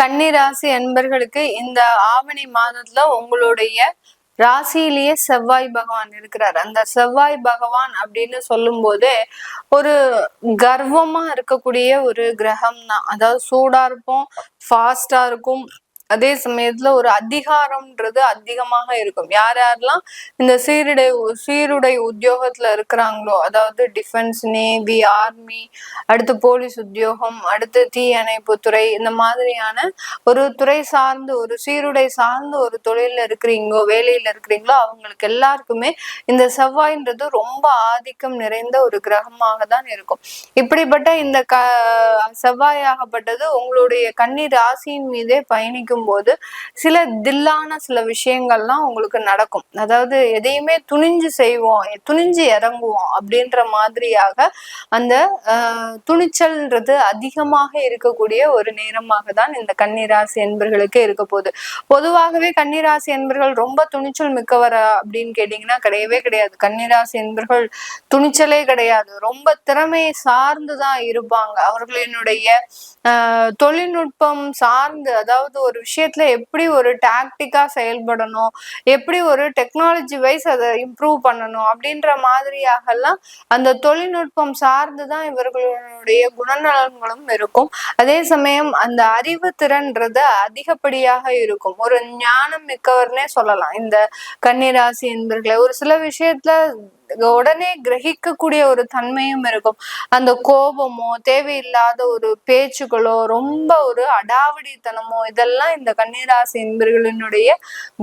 கன்னி ராசி அன்பர்களுக்கு இந்த ஆவணி மாதத்துல உங்களுடைய ராசியிலேயே செவ்வாய் பகவான் இருக்கிறார். அந்த செவ்வாய் பகவான் அப்படின்னு சொல்லும் போதே ஒரு கர்வமா இருக்கக்கூடிய ஒரு கிரகம் தான். அதாவது சூடா இருப்போம், ஃபாஸ்டா இருக்கும், அதே சமயத்துல ஒரு அதிகாரம்ன்றது அதிகமாக இருக்கும். யார் யாரெல்லாம் இந்த சீருடை உத்தியோகத்துல இருக்கிறாங்களோ, அதாவது டிஃபென்ஸ், நேவி, ஆர்மி, அடுத்து போலீஸ் உத்தியோகம், அடுத்து தீயணைப்புத்துறை, இந்த மாதிரியான ஒரு துறை சார்ந்து ஒரு சீருடை சார்ந்து ஒரு தொழில இருக்கிறீங்களோ, வேலையில இருக்கிறீங்களோ, அவங்களுக்கு எல்லாருக்குமே இந்த செவ்வாய்ன்றது ரொம்ப ஆதிக்கம் நிறைந்த ஒரு கிரகமாக தான் இருக்கும். இப்படிப்பட்ட இந்த செவ்வாயாகப்பட்டது உங்களுடைய கன்னி ராசியின் மீதே பயணிக்கும் போது சில தில்லான சில விஷயங்கள்லாம் உங்களுக்கு நடக்கும். அதாவது எதையுமே துணிஞ்சு செய்வோம், துணிஞ்சு இறங்குவோம் அப்படின்ற மாதிரியாக அந்த துணிச்சல்ன்றது அதிகமாக இருக்கக்கூடிய ஒரு நேரமாக தான் இந்த கன்னிராசி என்பர்களுக்கு இருக்க போகுது. பொதுவாகவே கன்னிராசி என்பர்கள் ரொம்ப துணிச்சல் மிக்கவரா அப்படின்னு கேட்டீங்கன்னா கிடையவே கிடையாது. கன்னிராசி என்பர்கள் துணிச்சலே கிடையாது, ரொம்ப திறமையை சார்ந்துதான் இருப்பாங்க. அவர்களினுடைய தொழில்நுட்பம் சார்ந்து, அதாவது ஒரு விஷயத்துல எப்படி ஒரு டாக்டிக்கா செயல்படணும், எப்படி ஒரு டெக்னாலஜி வைஸ் அதை இம்ப்ரூவ் பண்ணணும் அப்படின்ற மாதிரியாக எல்லாம் அந்த தொழில்நுட்பம் சார்ந்துதான் இவர்களுடைய குணநலன்களும் இருக்கும். அதே சமயம் அந்த அறிவு திறன்றது அதிகப்படியாக இருக்கும். ஒரு ஞானம் மிக்கவர்னே சொல்லலாம் இந்த கன்னிராசி என்பர்களை. ஒரு சில விஷயத்துல உடனே கிரகிக்கக்கூடிய ஒரு தன்மையும் இருக்கும். அந்த கோபமோ, தேவையில்லாத ஒரு பேச்சுக்களோ, ரொம்ப ஒரு அடாவடித்தனமோ, இதெல்லாம் இந்த கன்னிராசி என்பர்களினுடைய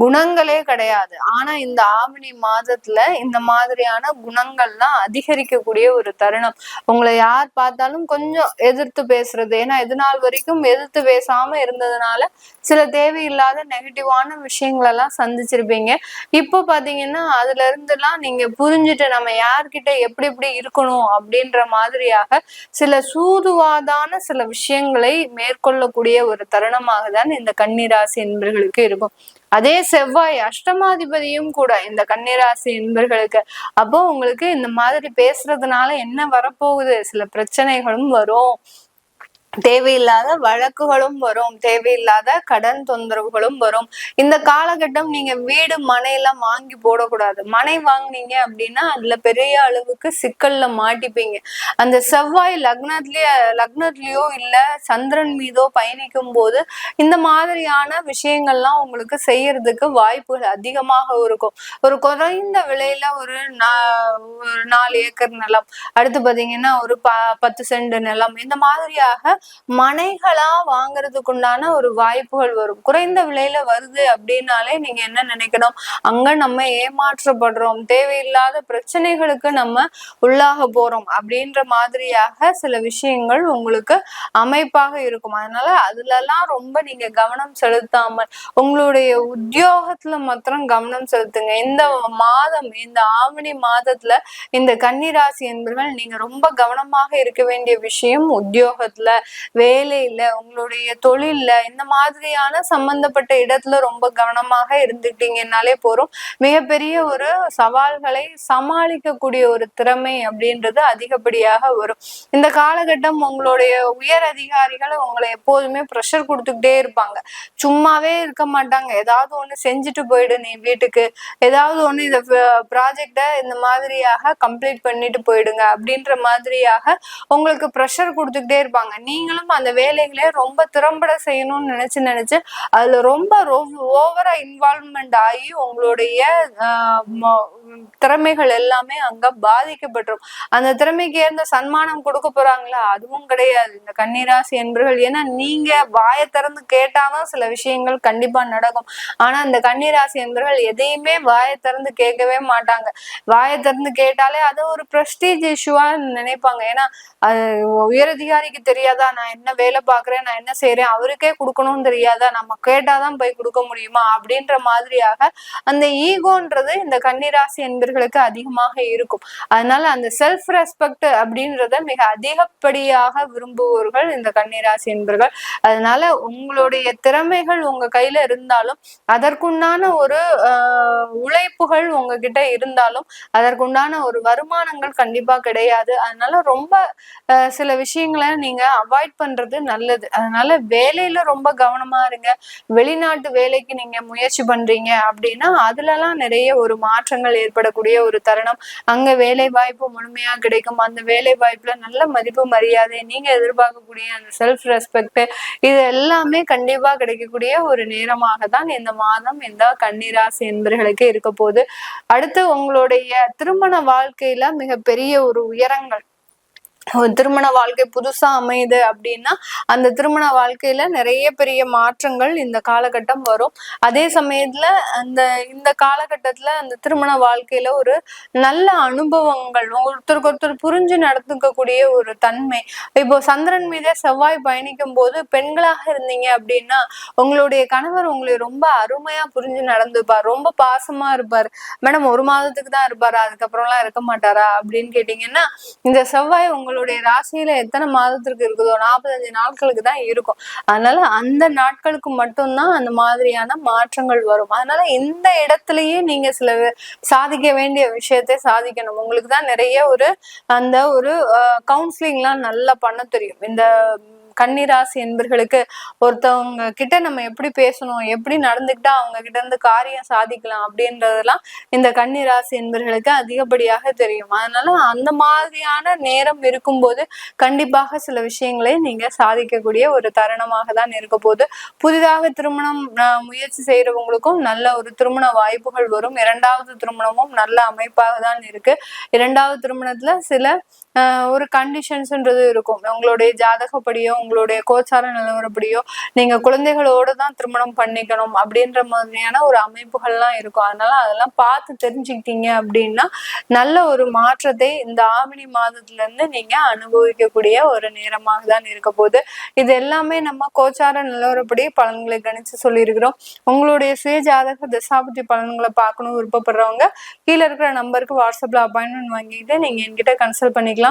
குணங்களே கிடையாது. ஆனா இந்த ஆவணி மாதத்துல இந்த மாதிரியான குணங்கள்லாம் அதிகரிக்கக்கூடிய ஒரு தருணம். உங்களை யார் பார்த்தாலும் கொஞ்சம் எதிர்த்து பேசுறது, ஏன்னா இது நாள் வரைக்கும் எதிர்த்து பேசாம இருந்ததுனால சில தேவையில்லாத நெகட்டிவான விஷயங்கள் எல்லாம் சந்திச்சிருப்பீங்க. இப்போ பாத்தீங்கன்னா அதுல இருந்துலாம் நீங்க புரிஞ்சுட்டு நம்ம யார்கிட்ட எப்படி எப்படி இருக்கணும் அப்படின்ற மாதிரியாக சில சூதுவாதான சில விஷயங்களை மேற்கொள்ளக்கூடிய ஒரு தருணமாக தான் இந்த கன்னிராசி என்பர்களுக்கு இருக்கும். அதே செவ்வாய் அஷ்டமாதிபதியும் கூட இந்த கன்னிராசி என்பர்களுக்கு. அப்போ உங்களுக்கு இந்த மாதிரி பேசுறதுனால என்ன வரப்போகுது, சில பிரச்சனைகளும் வரும், தேவையில்லாத வழக்குகளும் வரும், தேவையில்லாத கடன் தொந்தரவுகளும் வரும். இந்த காலகட்டம் நீங்க வீடு மனை எல்லாம் வாங்கி போடக்கூடாது. மனை வாங்கினீங்க அப்படின்னா அதுல பெரிய அளவுக்கு சிக்கல்ல மாட்டிப்பீங்க. அந்த செவ்வாய் லக்னத்திலயோ இல்ல சந்திரன் மீதோ பயணிக்கும் போது இந்த மாதிரியான விஷயங்கள்லாம் உங்களுக்கு செய்யறதுக்கு வாய்ப்புகள் அதிகமாக இருக்கும். ஒரு குறைந்த விலையில ஒரு 4 ஏக்கர் நிலம், அடுத்து பாத்தீங்கன்னா ஒரு 10 சென்ட் நிலம், இந்த மாதிரியாக மனைகளா வாங்குறதுக்கு உண்டான ஒரு வாய்ப்புகள் வரும். குறைந்த விலையில வருது அப்படின்னாலே நீங்க என்ன நினைக்கணும், அங்க நம்ம ஏமாற்றப்படுறோம், தேவையில்லாத பிரச்சனைகளுக்கு நம்ம உள்ளாக போறோம் அப்படின்ற மாதிரியாக சில விஷயங்கள் உங்களுக்கு அமைப்பாக இருக்கும். அதனால அதுலலாம் ரொம்ப நீங்க கவனம் செலுத்தாமல் உங்களுடைய உத்தியோகத்துல மாத்திரம் கவனம் செலுத்துங்க. இந்த மாதம், இந்த ஆவணி மாதத்துல இந்த கன்னிராசி என்பவர்கள் நீங்க ரொம்ப கவனமாக இருக்க வேண்டிய விஷயம் உத்தியோகத்துல, வேலையில, உங்களுடைய தொழில்ல, இந்த மாதிரியான சம்பந்தப்பட்ட இடத்துல ரொம்ப கவனமாக இருந்துட்டீங்கன்னாலே போறோம். மிகப்பெரிய ஒரு சவால்களை சமாளிக்கக்கூடிய ஒரு திறமை அப்படின்றது அதிகப்படியாக வரும். இந்த காலகட்டம் உங்களுடைய உயர் அதிகாரிகள் உங்களை எப்போதுமே ப்ரெஷர் கொடுத்துக்கிட்டே இருப்பாங்க. சும்மாவே இருக்க மாட்டாங்க. ஏதாவது ஒண்ணு செஞ்சுட்டு போயிடு நீ வீட்டுக்கு, ஏதாவது ஒண்ணு இந்த ப்ராஜெக்ட இந்த மாதிரியாக கம்ப்ளீட் பண்ணிட்டு போயிடுங்க அப்படின்ற மாதிரியாக உங்களுக்கு ப்ரெஷர் கொடுத்துக்கிட்டே இருப்பாங்க. நீங்களும் அந்த வேலைகளே ரொம்ப திறம்பட செய்யணும்னு நினைச்சு அதுல ரொம்ப ஓவரா இன்வால்வ்மெண்ட் ஆகி உங்களுடைய திறமைகள் எல்லாமே அங்க பாதிக்கப்பட்டுரும். அந்த திறமைக்கு ஏற்ற சன்மானம் கொடுக்க போறாங்களா, அதுவும் கிடையாது இந்த கன்னிராசி என்பர்கள். ஏன்னா நீங்க வாயை திறந்து கேட்டாதான் சில விஷயங்கள் கண்டிப்பா நடக்கும். ஆனா இந்த கன்னிராசி என்பர்கள் எதையுமே வாயை திறந்து கேட்கவே மாட்டாங்க. வாயை திறந்து கேட்டாலே அதை ஒரு பிரஸ்டீஜ் இஷ்யூவா நினைப்பாங்க. ஏன்னா அது உயரதிகாரிக்கு தெரியாதா நான் என்ன வேலை பாக்குறேன், நான் என்ன செய்யறேன், அவருக்கே கொடுக்கணும்னு தெரியாதா, நம்ம கேட்டாதான் போய் கொடுக்க முடியுமா அப்படின்ற மாதிரியாக அந்த ஈகோன்றது இந்த கன்னிராசி என்பர்களுக்கு அதிகமாக இருக்கும். அதனால அந்த செல்ஃப் ரெஸ்பெக்ட் அப்படின்றத மிக அதிகப்படியாக விரும்புவர்கள் இந்த கன்னிராசி என்பர்கள். அதனால உங்களுடைய திறமைகள் உங்க கையில இருந்தாலும், அதற்குண்டான ஒரு உழைப்புகள் உங்ககிட்ட இருந்தாலும், அதற்குண்டான ஒரு வருமானங்கள் கண்டிப்பா கிடையாது. அதனால ரொம்ப சில விஷயங்களை நீங்க அவாய்ட் பண்றது நல்லது. அதனால வேலையில ரொம்ப கவனமா இருங்க. வெளிநாட்டு வேலைக்கு நீங்க முயற்சி பண்றீங்க அப்படின்னா அதுலலாம் நிறைய ஒரு மாற்றங்கள் ஏற்படக்கூடிய ஒரு தருணம். அங்க வேலை வாய்ப்பு முழுமையா கிடைக்கும். அந்த வேலை வாய்ப்புல நல்ல மதிப்பு மரியாதை, நீங்க எதிர்பார்க்கக்கூடிய அந்த செல்ஃப் ரெஸ்பெக்ட், இது எல்லாமே கண்டிப்பா கிடைக்கக்கூடிய ஒரு நேரமாக தான் இந்த மாதம் இந்த கன்னிராசி என்பர்களுக்கு இருக்க போகுது. அடுத்து உங்களுடைய திருமண வாழ்க்கையில மிகப்பெரிய ஒரு உயரங்கள், திருமண வாழ்க்கை புதுசா அமையுது அப்படின்னா அந்த திருமண வாழ்க்கையில நிறைய பெரிய மாற்றங்கள் இந்த காலகட்டம் வரும். அதே சமயத்துல இந்த காலகட்டத்துல அந்த திருமண வாழ்க்கையில ஒரு நல்ல அனுபவங்கள், ஒருத்தருக்கு ஒருத்தர் புரிஞ்சு நடந்துக்கக்கூடிய ஒரு தன்மை. இப்போ சந்திரன் மீதே செவ்வாய் பயணிக்கும் போது பெண்களாக இருந்தீங்க அப்படின்னா உங்களுடைய கணவர் உங்களை ரொம்ப அருமையா புரிஞ்சு நடந்துப்பார், ரொம்ப பாசமா இருப்பார். மேடம் 1 மாதத்துக்கு தான் இருப்பாரா, அதுக்கப்புறம்லாம் இருக்க மாட்டாரா அப்படின்னு கேட்டீங்கன்னா, இந்த செவ்வாய் உங்களுடைய ராசியில எத்தனை மாதத்திற்கு இருக்குதோ 45 நாட்களுக்கு தான் இருக்கும். அதனால அந்த நாட்களுக்கு மட்டும்தான் அந்த மாதிரியான மாற்றங்கள் வரும். அதனால இந்த இடத்துலயே நீங்க சில சாதிக்க வேண்டிய விஷயத்தை சாதிக்கணும். உங்களுக்கு தான் நிறைய அந்த கவுன்சிலிங் எல்லாம் நல்லா பண்ண தெரியும். இந்த கன்னிராசி என்பர்களுக்கு ஒருத்தவங்க கிட்ட நம்ம எப்படி பேசணும், எப்படி நடந்துக்கிட்டா அவங்க கிட்ட இருந்து காரியம் சாதிக்கலாம் அப்படின்றதெல்லாம் இந்த கன்னிராசி என்பர்களுக்கு அதிகப்படியாக தெரியும். அதனால அந்த மாதிரியான நேரம் இருக்கும்போது கண்டிப்பாக சில விஷயங்களை நீங்க சாதிக்கக்கூடிய ஒரு தருணமாக தான் இருக்க போகுது. புதிதாக திருமணம் முயற்சி செய்யறவங்களுக்கும் நல்ல ஒரு திருமண வாய்ப்புகள் வரும். 2வது திருமணமும் நல்ல அமைப்பாக தான் இருக்கு. 2வது திருமணத்துல சில ஒரு கண்டிஷன்ஸ்ன்றது இருக்கும். உங்களுடைய ஜாதகப்படியோ உங்களுடைய கோச்சார நிலவரப்படியோ நீங்க குழந்தைகளோட தான் திருமணம் பண்ணிக்கணும் அப்படின்ற மாதிரியான ஒரு அமைப்புகள்லாம் இருக்கும். அதனால அதெல்லாம் பார்த்து தெரிஞ்சுக்கிட்டீங்க அப்படின்னா நல்ல ஒரு மாற்றத்தை இந்த ஆவணி மாதத்துல இருந்து நீங்க அனுபவிக்கக்கூடிய ஒரு நேரமாக தான் இருக்க போகுது. இது எல்லாமே நம்ம கோச்சார நிலவரப்படி பலன்களை கணிச்சு சொல்லியிருக்கிறோம். உங்களுடைய சுய ஜாதக தசாபதி பலன்களை பார்க்கணும் விருப்பப்படுறவங்க கீழே இருக்கிற நம்பருக்கு வாட்ஸ்அப்ல அப்பாயின்மெண்ட் வாங்கிட்டு நீங்க என்கிட்ட கன்சல்ட் பண்ணிக்கலாம்.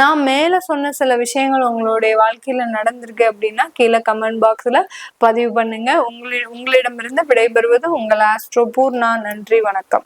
நான் மேல சொன்ன சில விஷயங்கள் உங்களுடைய வாழ்க்கையில நடந்திருக்கு அப்படின்னா கீழே கமெண்ட் பாக்ஸ்ல பதிவு பண்ணுங்க. உங்களிடமிருந்து விடைபெறுவது உங்கள் ஆஸ்ட்ரோ பூர்ணா. நன்றி, வணக்கம்.